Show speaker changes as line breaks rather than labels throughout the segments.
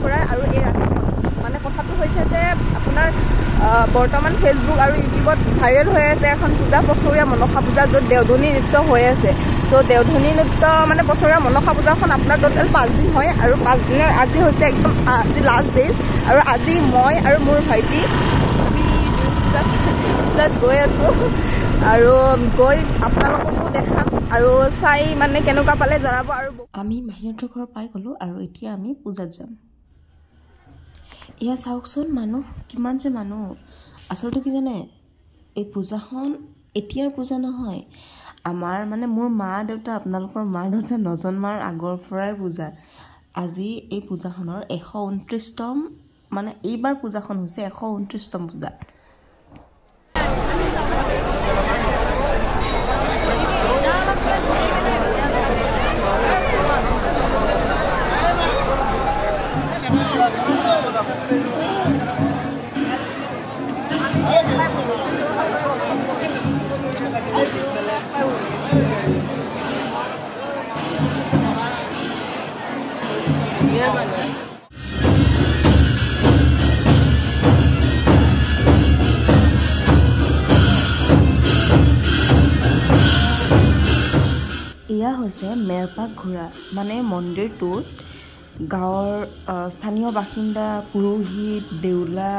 ঘূৰাই আৰু এই ৰাতিখন মানে কথাটো হৈছে যে আপোনাৰ বৰ্তমান ফেচবুক আৰু ইউটিউবত ভাইৰেল হৈ আছে এখন পূজা বছৰীয়া মনসা পূজা য'ত দেওধনী নৃত্য হৈ আছে। চ' দেওধনী নৃত্য মানে বছৰীয়া মনসা পূজাখন আপোনাৰ টোটেল 5 দিন হয় আৰু 5 দিনৰ আজি হৈছে একদম আজি লাষ্ট ডেজ। আৰু আজি মই আৰু মোৰ ভাইটি পূজাত গৈ আছোঁ আৰু গৈ আপোনালোককো দেখাম আৰু চাই মানে কেনেকুৱা পালে জনাব। আৰু
আমি মাহীহঁতৰ ঘৰ পাই গ'লোঁ আৰু এতিয়া আমি পূজাত যাম। এয়া চাওকচোন মানুহ কিমান যে মানুহ। আচলতে কি জানে, এই পূজাখন এতিয়াৰ পূজা নহয়, আমাৰ মানে মোৰ মা দেউতা আপোনালোকৰ মা দেউতা নজন্মাৰ আগৰ পৰাই পূজা। আজি এই পূজাখনৰ 129তম মানে এইবাৰ পূজাখন হৈছে 129তম পূজা। এয়া হৈছে মেৰপাক ঘোঁৰা, মানে মন্দিৰটোত গাঁৱৰ স্থানীয় বাসিন্দা, পুৰোহিত, দেউলা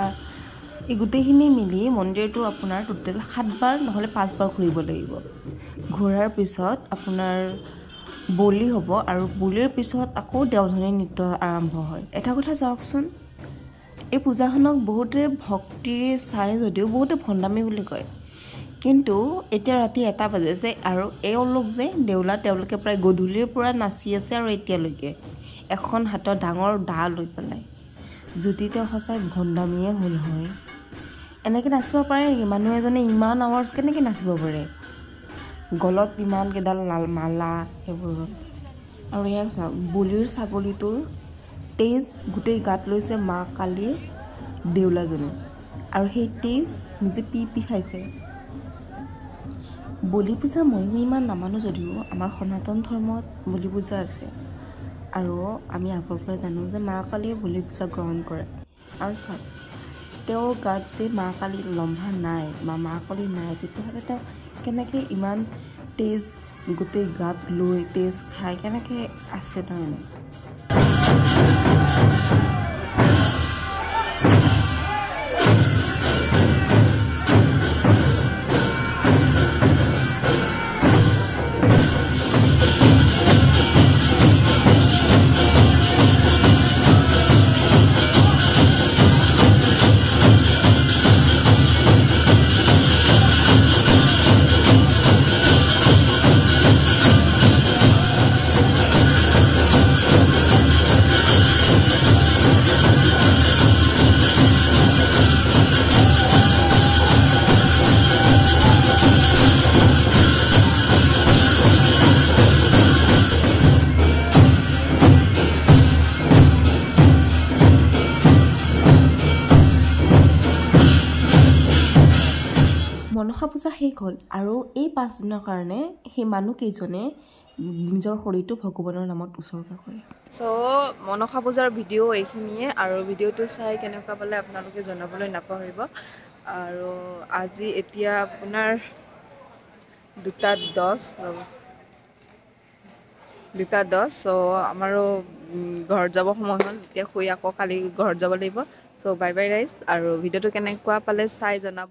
এই গোটেইখিনি মিলি মন্দিৰটো আপোনাৰ টোটেল 7 বাৰ নহ'লে 5 বাৰ ঘূৰিব লাগিব। ঘূৰাৰ পিছত আপোনাৰ বলি হ'ব আৰু বলিৰ পিছত আকৌ দেওধনী নৃত্য আৰম্ভ হয়। এটা কথা চাওকচোন, এই পূজাখনক বহুতে ভক্তিৰে চাই যদিও বহুতে ভণ্ডামী বুলি কয়। কিন্তু এতিয়া ৰাতি 1টা বাজিছে আৰু এওঁলোক যে দেউলা তেওঁলোকে প্ৰায় গধূলিৰ পৰা নাচি আছে আৰু এতিয়ালৈকে এখন হাতত ডাঙৰ দা লৈ পেলাই। যদি তেওঁ সঁচাই ভণ্ডামীয়ে হ'ল হয়, এনেকৈ নাচিব পাৰে নেকি? মানুহ এজনে ইমান আৱাৰ্ছ কেনেকৈ নাচিব পাৰে? গলত ইমান কেইডাল মালা সেইবোৰত। আৰু ইয়াক চাওক, বলিৰ ছাগলীটোৰ তেজ গোটেই গাত লৈছে মা কালীৰ দেউলাজনে আৰু সেই তেজ নিজে পি খাইছে। বলি পূজা ময়ো ইমান নামানো যদিও আমাৰ সনাতন ধৰ্মত বলি পূজা আছে আৰু আমি আগৰ পৰা জানো যে মা কালীয়ে বলি পূজা গ্ৰহণ কৰে। আৰু চাওক, তেওঁৰ গাত যদি মা কালী লম্ভা নাই বা মা কালী নাই, তেতিয়াহ'লে তেওঁ কেনেকৈ ইমান তেজ গোটেই গাত লৈ তেজ খাই কেনেকৈ আছে তাৰমানে। মনসা পূজা শেষ হ'ল আৰু এই 5 দিনৰ কাৰণে সেই মানুহকেইজনে নিজৰ শৰীৰটো ভগৱানৰ নামত উৎসৰ্গা কৰে।
চ' মনসা পূজাৰ ভিডিঅ' এইখিনিয়ে, আৰু ভিডিঅ'টো চাই কেনেকুৱা পালে আপোনালোকে জনাবলৈ নাপাহৰিব। আৰু আজি এতিয়া আপোনাৰ 2:10 চ' আমাৰো ঘৰত যাব সময় হ'ল। এতিয়া শুই আকৌ কালি ঘৰত যাব লাগিব। চ' বাই বাই ৰাইজ, আৰু ভিডিঅ'টো কেনেকুৱা পালে চাই জনাব।